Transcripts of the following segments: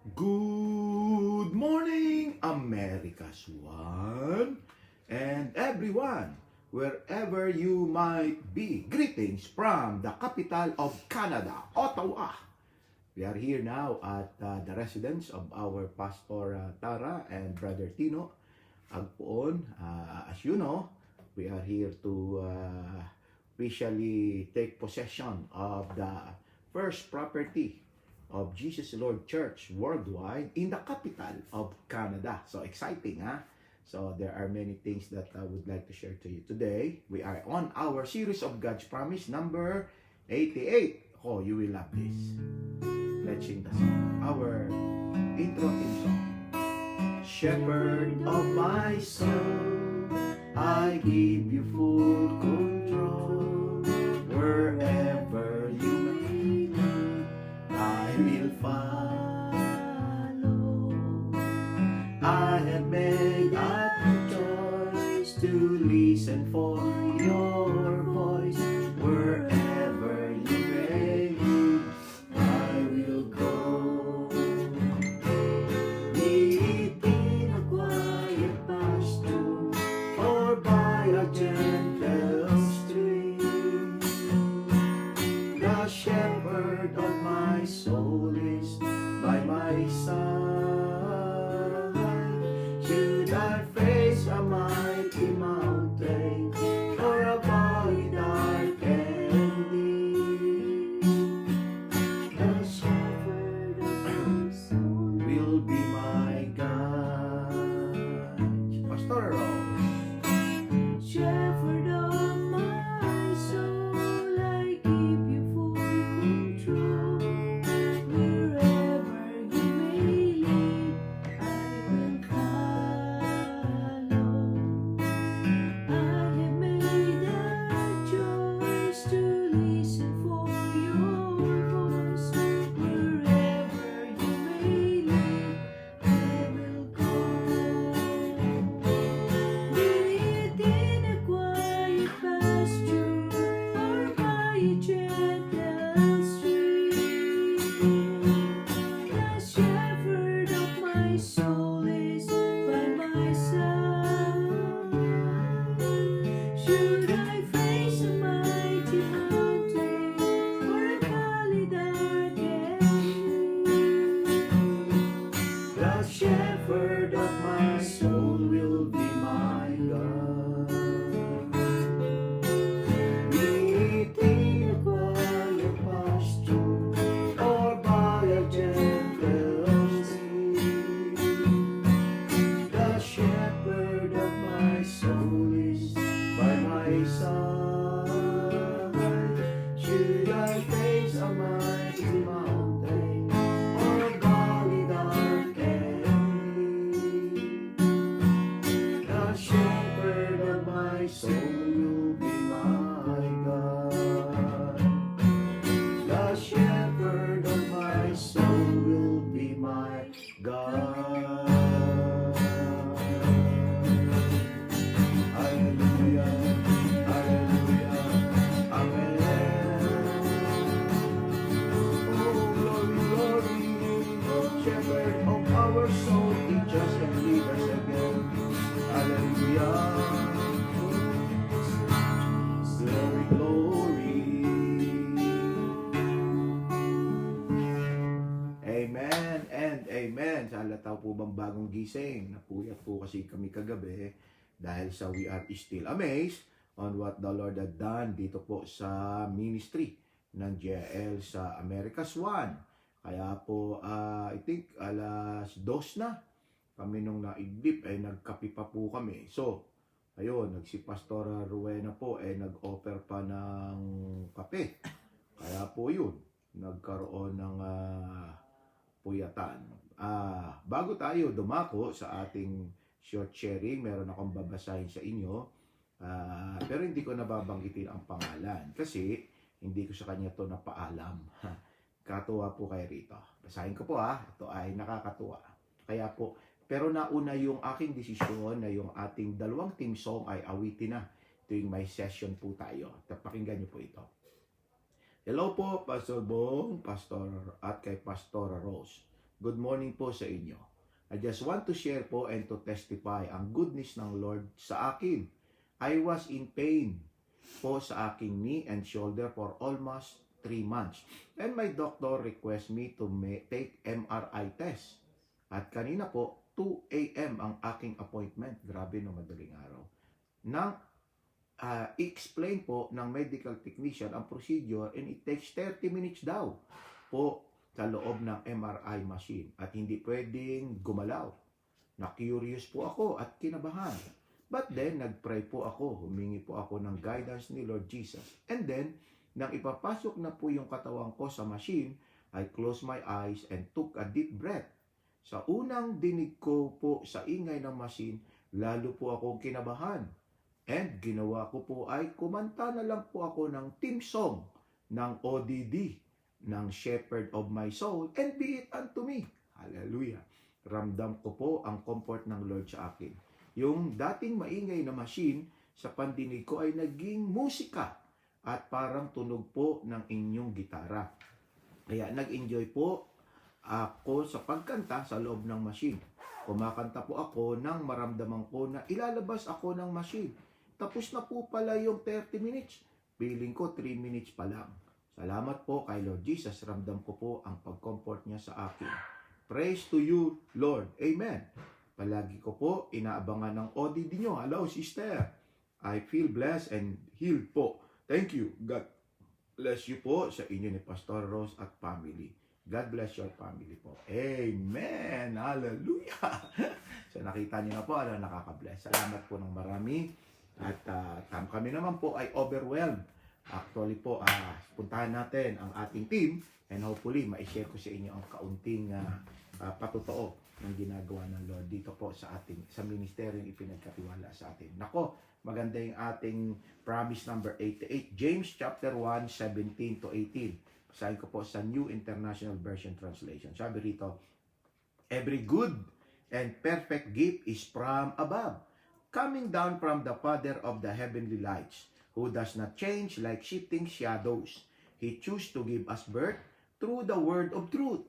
Good morning, America's one and everyone, wherever you might be. Greetings from the capital of Canada, Ottawa. We are here now at the residence of our Pastor Tara and Brother Tino Agpoon. As you know, we are here to officially take possession of the first property of Jesus Lord Church worldwide in the capital of Canada. So exciting, huh? So there are many things that I would like to share to you today. We are on our series of God's Promise number 88. Oh, you will love this. Let's sing the song. Our intro theme song. Shepherd of my soul, I give you full control. Wherever you may lead, I will follow. I have made a choice to listen for your voice. Wherever you may lead, I will go. Be it in a quiet pasture or by a gentle stream, the shepherd of my soul is by my side. Should I face a mighty mountain or a valley dark and deep, the shepherd of my soul will be my guide. Pastor Rose. Shepherd of my soul, I give you full control. Wherever you may lead, I will follow. I have made a choice to listen for your voice. Wherever you may lead, I will go. Be it in a quiet pasture or by a gentle stream, the shepherd of my soul is by my side. Should I face a mighty mountain or a valley dark and deep, The shepherd of my soul will be my God. Be it in a quiet pasture or by a gentle stream, the shepherd of my soul is by my side. Should I face a mighty mountain or a valley dark and deep, the shepherd of my soul will be my God. The shepherd of my soul will be my God. Hallelujah, hallelujah, amen. Oh, glory, glory, shepherd of our soul, teach us and lead us again. Hallelujah. Glory, glory. Amen and amen. Sa halata po bang bagong gising? Napuyat po kasi kami kagabi dahil sa We Are Still Amazed on what the Lord had done dito po sa ministry ng JL sa America's One. Kaya po, I think alas 2 na kami nung naidlip ay nagkapi pa po kami. So, ayun, si Pastora Rowena po ay nag-offer pa ng kape. Kaya po yun, nagkaroon ng puyatan. Bago tayo dumako sa ating short sharing, meron akong babasahin sa inyo. Pero hindi ko nababanggitin ang pangalan kasi hindi ko sa kanya to napaalam. Katuwa po kayo rito. Basahin ko po ito ay nakakatuwa. Kaya po, pero nauna yung aking desisyon na yung ating dalawang team song ay awitin na tuwing may session po tayo. Pakinggan niyo po ito. Hello po, Pastor Bong, Pastor at kay Pastor Rose. Good morning po sa inyo. I just want to share po and to testify ang goodness ng Lord sa akin. I was in pain po sa aking knee and shoulder for almost 3 months. And my doctor request me to take MRI test. At kanina po, 2 a.m. ang aking appointment. Grabe no, madaling araw. Nang i-explain po ng medical technician ang procedure and it takes 30 minutes daw po sa loob ng MRI machine at hindi pwedeng gumalaw. Na-curious po ako at kinabahan. But then, nag-pray po ako, humingi po ako ng guidance ni Lord Jesus. And then, nang ipapasok na po yung katawan ko sa machine, I closed my eyes and took a deep breath. Sa unang dinig ko po sa ingay ng machine, lalo po akong kinabahan. And ginawa ko po ay kumanta na lang po ako ng theme song ng ODD, ng Shepherd of my soul, and be it unto me. Hallelujah. Ramdam ko po ang comfort ng Lord sa akin. Yung dating maingay na machine sa pandinig ko ay naging musika at parang tunog po ng inyong gitara. Kaya nag-enjoy po ako sa pagkanta sa loob ng machine. Kumakanta po ako nang maramdaman ko na ilalabas ako ng machine. Tapos na po pala yung 30 minutes. Feeling ko 3 minutes pa lang. Salamat po kay Lord Jesus. Ramdam ko po ang pag-comfort niya sa akin. Praise to you, Lord. Amen. Palagi ko po inaabangan ng ODD nyo. Hello, sister. I feel blessed and healed po. Thank you. God bless you po sa inyo ni Pastor Rose at family. God bless your family po. Amen. Hallelujah. So nakita niyo na po, nakaka-bless. Salamat po ng marami. At kami naman po ay overwhelmed. Actually po, puntahan natin ang ating team and hopefully ma-share ko sa inyo ang kaunting patotoo ng ginagawa ng Lord dito po sa ministeryong ipinagkatiwala sa atin. Nako, maganda yung ating promise number 88, James chapter 1, 17 to 18. Basahin ko po sa New International Version Translation. Sabi rito, every good and perfect gift is from above, coming down from the Father of the heavenly lights, who does not change like shifting shadows. He chose to give us birth through the word of truth,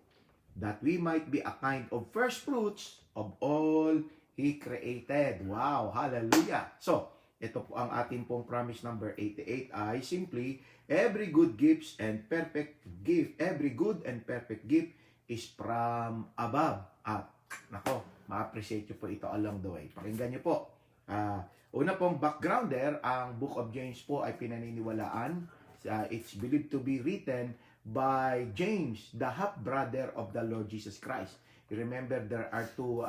that we might be a kind of first fruits of all He created. Wow! Hallelujah! So, ito po ang ating pong promise number 88 ay simply, every good and perfect gift is from above. Nako, ma-appreciate nyo po ito along the way. Pakinggan nyo po. Una pong backgrounder, ang Book of James po ay pinaniniwalaan. It's believed to be written by James, the half-brother of the Lord Jesus Christ. You remember there are two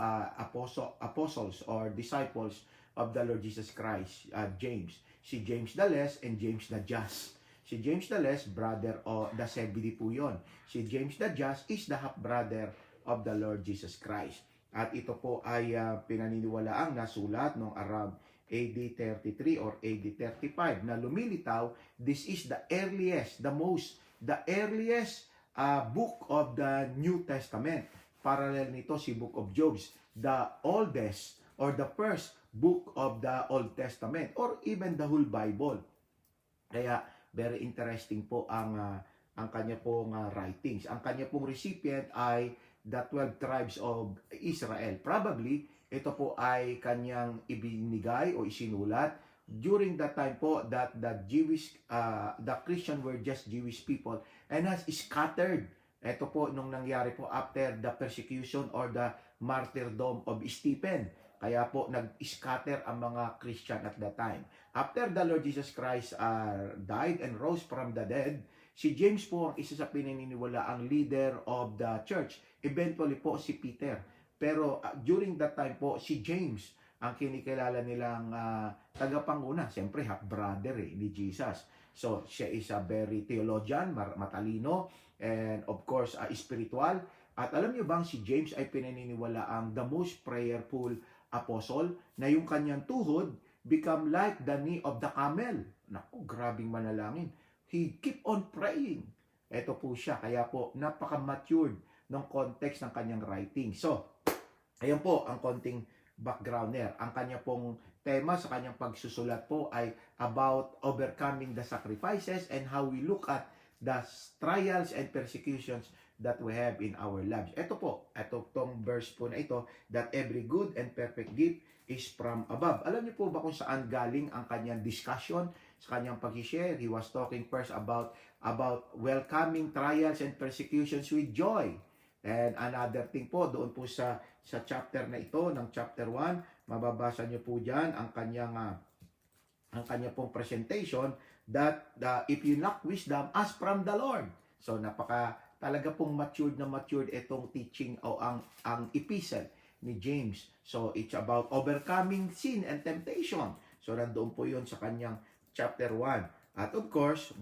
apostles or disciples of the Lord Jesus Christ, James. Si James the Less and James the Just. Si James the Less, brother o the Zebedee po yun. Si James the Just is the half-brother of the Lord Jesus Christ. At ito po ay pinaniniwalaang nasulat noong around AD 33 or AD 35 na lumilitaw. This is the earliest book of the New Testament. Parallel nito si Book of Job, the oldest or the first book of the Old Testament or even the whole Bible. Kaya very interesting po ang kanya pong writings. Ang kanya pong recipient ay the 12 tribes of Israel. Probably ito po ay kanyang ibinigay o isinulat during that time po that the Christian were just Jewish people and has scattered. Ito po nung nangyari po after the persecution or the martyrdom of Stephen. Kaya po nag-scatter ang mga Christian at that time. After the Lord Jesus Christ died and rose from the dead, si James po ang isa sa pinaniniwalaang leader of the church. Eventually po si Peter. Pero during that time po, si James ang kinikilala nilang tagapanguna. Siyempre, half-brother ni Jesus. So, siya is a very theologian, matalino, and of course, spiritual. At alam niyo bang si James ay pinaniniwalaang the most prayerful apostle na yung kanyang tuhod become like the knee of the camel. Naku, grabing manalangin. He keep on praying. Ito po siya. Kaya po, napaka-matured ng context ng kanyang writing. So, ayan po ang konting backgrounder. Ang kanya pong tema sa kanyang pagsusulat po ay about overcoming the sacrifices and how we look at the trials and persecutions that we have in our lives. Tong verse po na ito, that every good and perfect gift is from above. Alam niyo po ba kung saan galing ang kanyang discussion, sa kanyang pag-share? He was talking first about welcoming trials and persecutions with joy. And another thing po, doon po sa chapter na ito, ng chapter 1, mababasa niyo po diyan ang kanyang pong presentation that if you lack wisdom, ask from the Lord. So talaga pong matured itong teaching o ang epistle ni James. So it's about overcoming sin and temptation. So nandoon po 'yon sa kanyang chapter 1. At of course,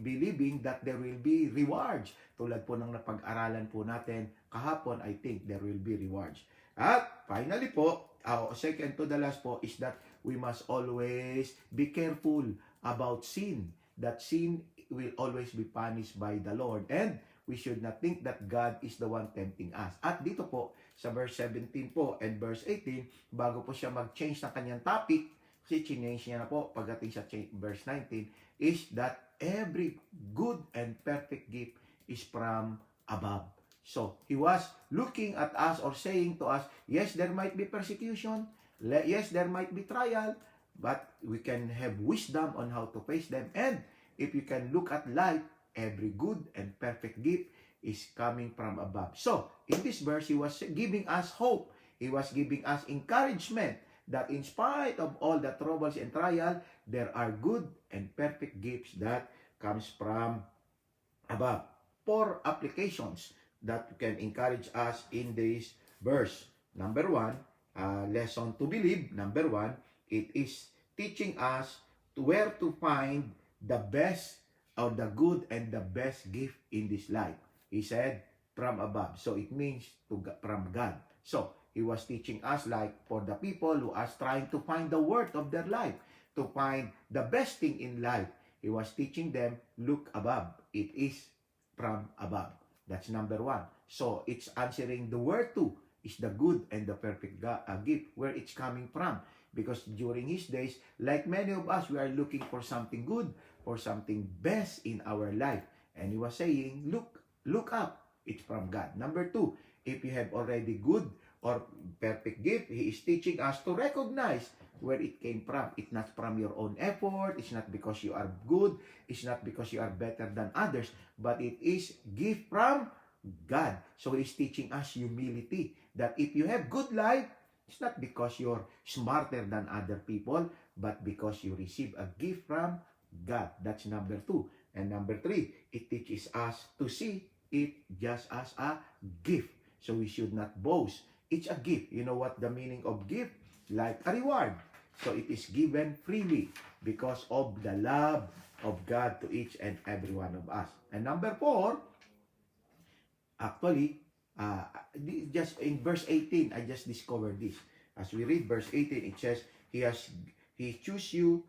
believing that there will be rewards. Tulad po ng napag-aralan po natin kahapon, I think there will be rewards. At finally po, second to the last po is that we must always be careful about sin. That sin will always be punished by the Lord. And we should not think that God is the one tempting us. At dito po, sa verse 17 po and verse 18, bago po siya mag-change ng kanyang topic, kasi change niya na po pagdating sa verse 19, is that every good and perfect gift is from above. So, he was looking at us or saying to us, yes, there might be persecution, yes, there might be trial, but we can have wisdom on how to face them. And if you can look at life, every good and perfect gift is coming from above. So, in this verse, he was giving us hope. He was giving us encouragement that in spite of all the troubles and trial, there are good and perfect gifts that comes from above. 4 applications that can encourage us in this verse. Number 1, lesson to believe. Number 1, it is teaching us where to find the best or the good and the best gift in this life. He said, from above. So it means from God. So, he was teaching us, like for the people who are trying to find the worth of their life, to find the best thing in life, he was teaching them, look above. It is from above. That's number 1. So, it's answering the where to is the good and the perfect gift, where it's coming from. Because during his days, like many of us, we are looking for something good, for something best in our life. And he was saying, look up. It's from God. Number 2, if you have already good or perfect gift, he is teaching us to recognize where it came from. It's not from your own effort. It's not because you are good. It's not because you are better than others. But it is gift from God. So he's teaching us humility. That if you have good life, it's not because you're smarter than other people, but because you receive a gift from God. That's number 2. And number 3, it teaches us to see it just as a gift. So we should not boast. It's a gift. You know what the meaning of gift? Like a reward. So it is given freely because of the love of God to each and every one of us. And number 4, actually, just in verse 18, I just discovered this. As we read verse 18, it says, He choose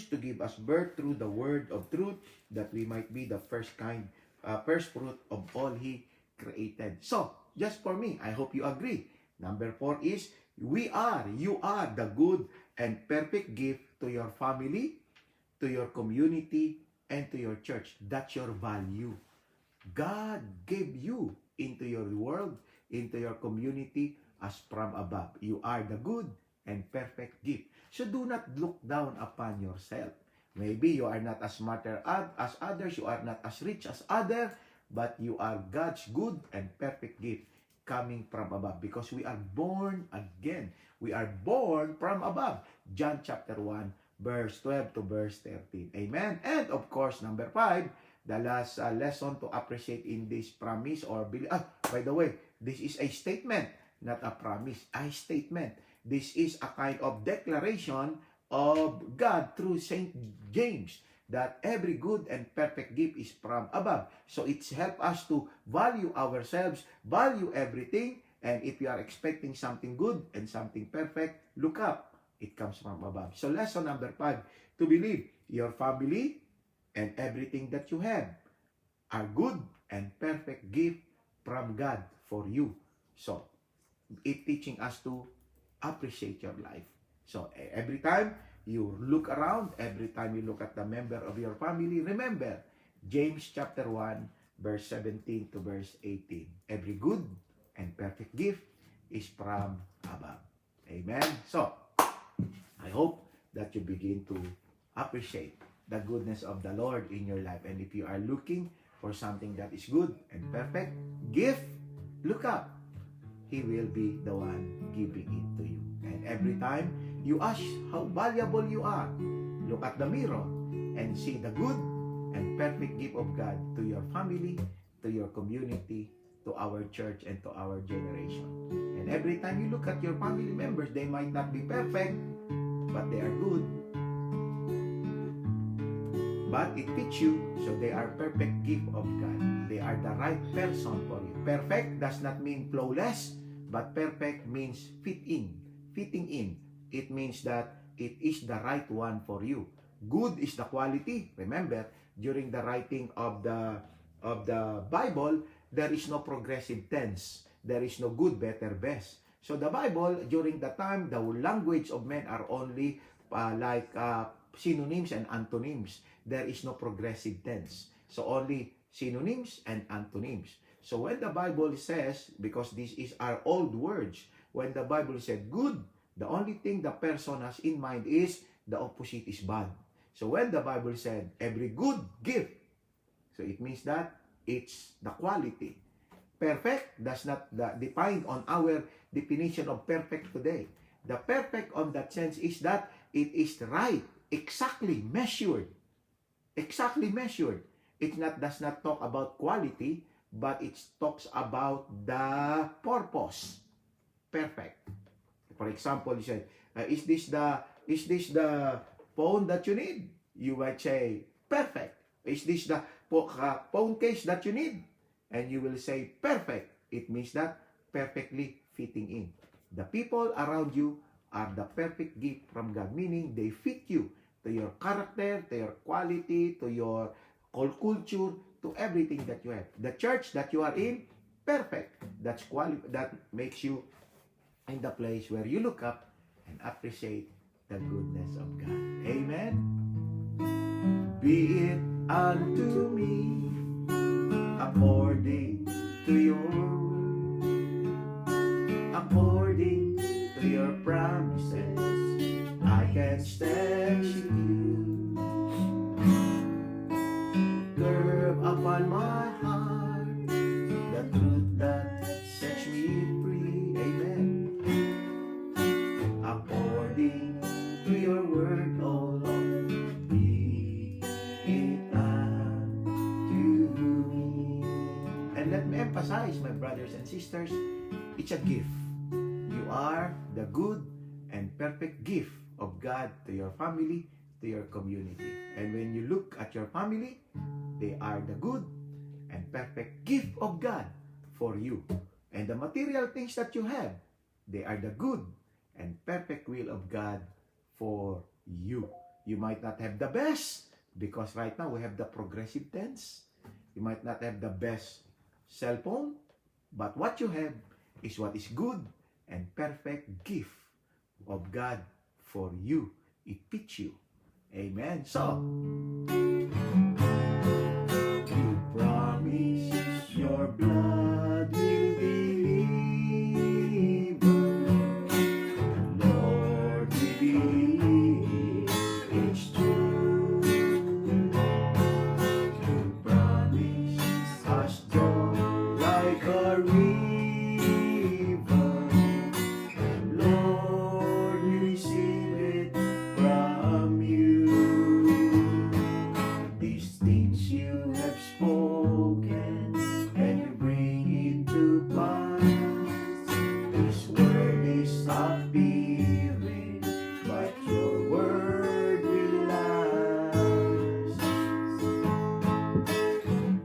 to give us birth through the word of truth, that we might be the first fruit of all He created. So, just for me, I hope you agree. Number 4 is, you are the good and perfect gift to your family, to your community, and to your church. That's your value. God gave you into your world, into your community as from above. You are the good and perfect gift. So do not look down upon yourself. Maybe you are not as smarter as others, you are not as rich as others, but you are God's good and perfect gift coming from above, because we are born again. We are born from above. John chapter 1, verse 12 to verse 13. Amen. And of course, number 5, the last lesson to appreciate in this promise or belief. By the way, this is a statement, not a promise, a statement. This is a kind of declaration of God through Saint James, that every good and perfect gift is from above. So it's help us to value ourselves, value everything, and if you are expecting something good and something perfect, look up. It comes from above. So lesson number 5, to believe your family and everything that you have are good and perfect gift from God for you. So it teaching us to appreciate your life. So every time you look around, every time you look at the member of your family, remember James chapter 1 verse 17 to verse 18. Every good and perfect gift is from above. Amen? So, I hope that you begin to appreciate the goodness of the Lord in your life. And if you are looking for something that is good and perfect, gift, look up. He will be the one giving it to you. And every time you ask how valuable you are, look at the mirror and see the good and perfect gift of God to your family, to your community, to our church, and to our generation. And every time you look at your family members, they might not be perfect, but they are good. But it fits you, so they are perfect gift of God. They are the right person for you. Perfect does not mean flawless, but perfect means fitting in. It means that it is the right one for you. Good is the quality. Remember, during the writing of the Bible, there is no progressive tense. There is no good, better, best. So the Bible, during the time, the language of men are only synonyms and antonyms. There is no progressive tense. So only synonyms and antonyms. So when the Bible says, because this is our old words, when the Bible said good, the only thing the person has in mind is the opposite is bad. So when the Bible said every good gift, so it means that it's the quality. Perfect does not depend on our definition of perfect today. The perfect on that sense is that it is right, exactly measured. Exactly measured. It does not talk about quality, but it talks about the purpose. Perfect. For example, you said, is this the phone that you need? You might say, perfect. Is this the phone case that you need? And you will say, perfect. It means that perfectly fitting in. The people around you are the perfect gift from God, meaning they fit you to your character, to your quality, to your culture, to everything that you have. The church that you are in, perfect. That makes you in the place where you look up and appreciate the goodness of God. Amen? Be it unto me according to your word, according to your promises, I can stand you. Curve upon my heart the truth that sets me free. Amen. According to your word, oh Lord, be it unto me. And let me emphasize, my brothers and sisters, it's a gift. You are the good and perfect gift of God to your family, to your community. And when you look at your family, they are the good and perfect gift of God for you. And the material things that you have, they are the good and perfect will of God for you. You might not have the best, because right now we have the progressive tense. You might not have the best cell phone, but what you have is what is good and perfect gift of God for you. It fits you. Amen. So, you promise your blood will deliver. Lord, we believe it's true. You promise us joy like a river. Lord, we receive it from you. These things you have spoken, and you bring it to pass. This word is appearing, but your word will last.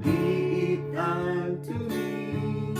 Be it unto me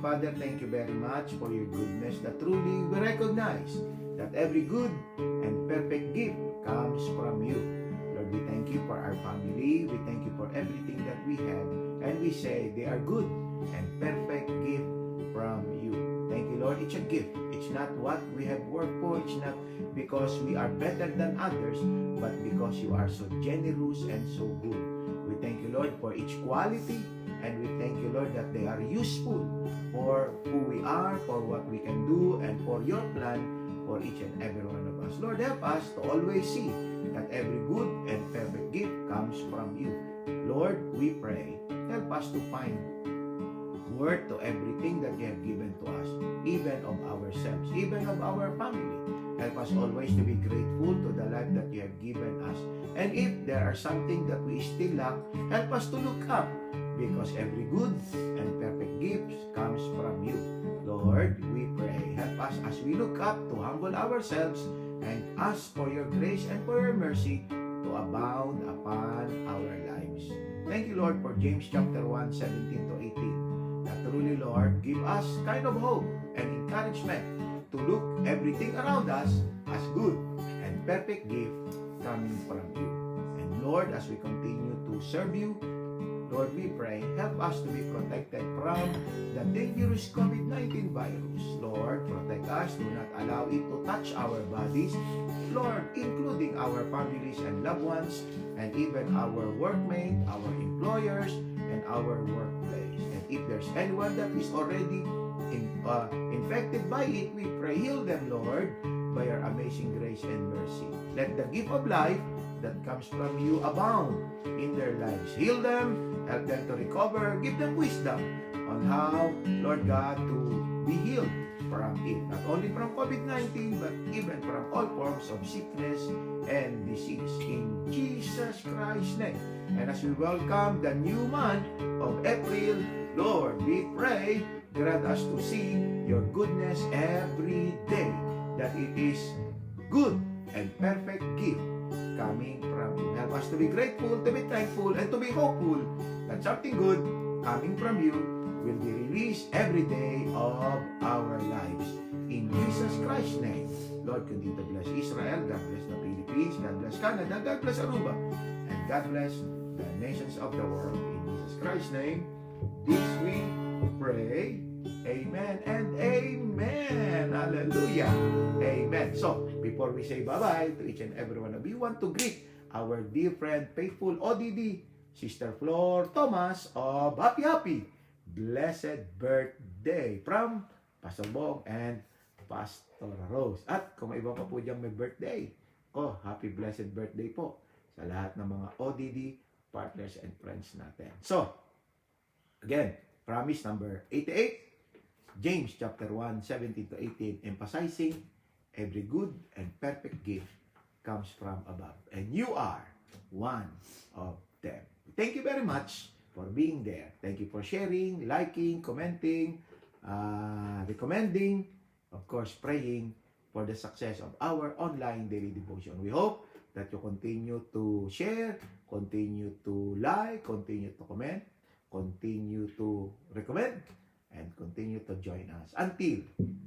Father, thank you very much for your goodness, that truly we recognize that every good and perfect gift comes from you. Lord, we thank you for our family. We thank you for everything that we have. And we say they are good and perfect gift from you. Thank you, Lord. It's a gift. It's not what we have worked for. It's not because we are better than others, but because you are so generous and so good. We thank you, Lord, for each quality. And we thank you, Lord, that they are useful for who we are, for what we can do, and for your plan for each and every one of us. Lord, help us to always see that every good and perfect gift comes from you. Lord, we pray, help us to find worth to everything that you have given to us, even of ourselves, even of our family. Help us always to be grateful to the life that you have given us. And if there are something that we still lack, help us to look up, because every good and perfect gift comes from you. Lord, we pray, help us as we look up to humble ourselves and ask for your grace and for your mercy to abound upon our lives. Thank you, Lord, for James chapter 1, 17 to 18. That truly, Lord, give us kind of hope and encouragement to look everything around us as good and perfect gift coming from you. And Lord, as we continue to serve you, Lord, we pray, help us to be protected from the dangerous COVID-19 virus. Lord, protect us. Do not allow it to touch our bodies. Lord, including our families and loved ones, and even our workmates, our employers, and our workplace. And if there's anyone that is already infected by it, we pray, heal them, Lord, by your amazing grace and mercy. Let the gift of life that comes from you abound in their lives. Heal them, help them to recover, give them wisdom on how, Lord God, to be healed from it. Not only from COVID-19, but even from all forms of sickness and disease. In Jesus Christ's name. And as we welcome the new month of April, Lord, we pray, grant us to see your goodness every day, that it is good and perfect gift coming from you. Help us to be grateful, to be thankful, and to be hopeful that something good coming from you will be released every day of our lives. In Jesus Christ's name, Lord, continue to bless Israel, God bless the Philippines, God bless Canada, God bless Aruba, and God bless the nations of the world. In Jesus Christ's name, this we pray. Amen and amen. Hallelujah. Amen. So, before we say bye-bye to each and every one of you, want to greet our dear friend, faithful ODD, Sister Flor Thomas of Happy Blessed Birthday from Pastor Bong and Pastor Rose. At kung may iba pa po diyang may birthday, happy blessed birthday po sa lahat ng mga ODD partners and friends natin. So, again, promise number 88, James chapter 1, 17 to 18, emphasizing every good and perfect gift comes from above. And you are one of them. Thank you very much for being there. Thank you for sharing, liking, commenting, recommending, of course, praying for the success of our online daily devotion. We hope that you continue to share, continue to like, continue to comment, continue to recommend, and continue to join us until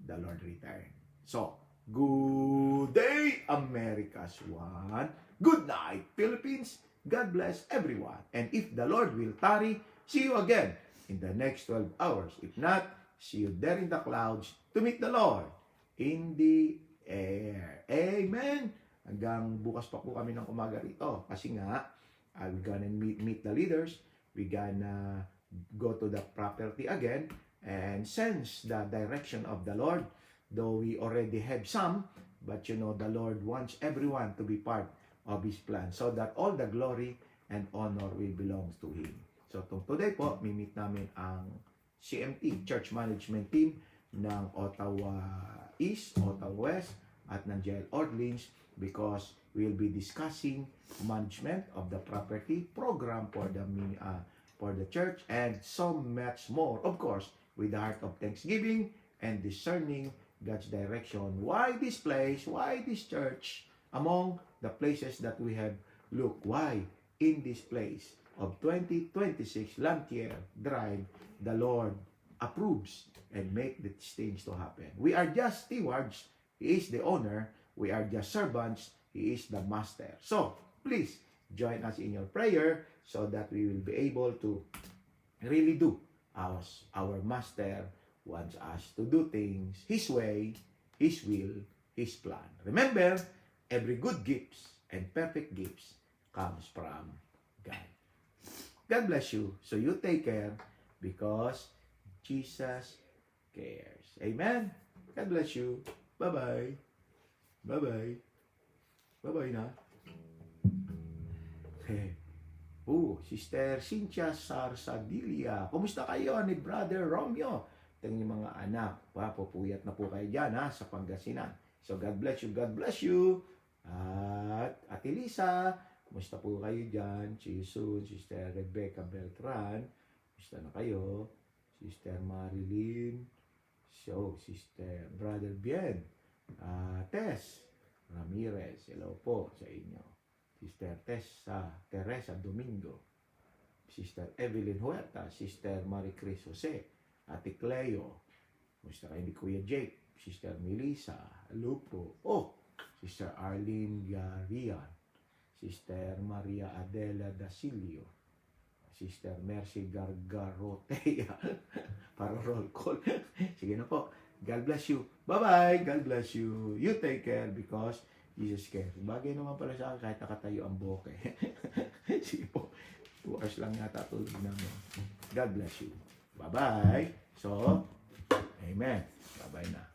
the Lord return. So, good day, America's one. Good night, Philippines. God bless everyone. And if the Lord will tarry, see you again in the next 12 hours. If not, see you there in the clouds to meet the Lord in the air. Amen. Hanggang bukas pa po kami ng umaga rito. Kasi nga, we're gonna meet the leaders. We're gonna go to the property again and sense the direction of the Lord. Though we already have some, but you know, the Lord wants everyone to be part of His plan so that all the glory and honor will belong to Him. So today po, meet namin ang CMT, Church Management Team ng Ottawa East, Ottawa West, at ng JL Orleans, because we'll be discussing management of the property, program for the church, and so much more. Of course, with the heart of thanksgiving and discerning God's direction. Why this place? Why this church? Among the places that we have looked, why in this place of 2026 Lantier Drive, the Lord approves and make these things to happen. We are just stewards. He is the owner. We are just servants. He is the master. So, please, join us in your prayer so that we will be able to really do as our master wants us to do things His way, His will, His plan. Remember, every good gifts and perfect gifts comes from God. God bless you. So you take care because Jesus cares. Amen? God bless you. Bye-bye. Bye-bye. Bye-bye na. Sister Cynthia Sarsadilia. Kumusta kayo ni Brother Romeo? Ito yung mga anak. Pupuyat na po kayo dyan sa Pangasinan. So God bless you. God bless you. At Ate Lisa, kumusta po kayo dyan? See you soon. Sister Rebecca Beltran. Kumusta na kayo? Sister Marilyn. So, Sister Brother Bien. Tess Ramirez. Hello po sa inyo. Sister Teresa Domingo. Sister Evelyn Huerta. Sister Marie Cris Jose. Ate Cleo. Kumusta kayo ni Kuya Jake? Sister Melissa. Hello po. Sister Arlene Yarian. Sister Maria Adela Dasilio. Sister Mercy Gargarotea. Para roll call. Sige na po. God bless you. Bye-bye. God bless you. You take care because Jesus cares. Bagay naman pala sa akin kahit nakatayo ang buhok eh. Sige po. 2 hours lang yata tulog namin. God bless you. Bye-bye. So, amen. Bye-bye na.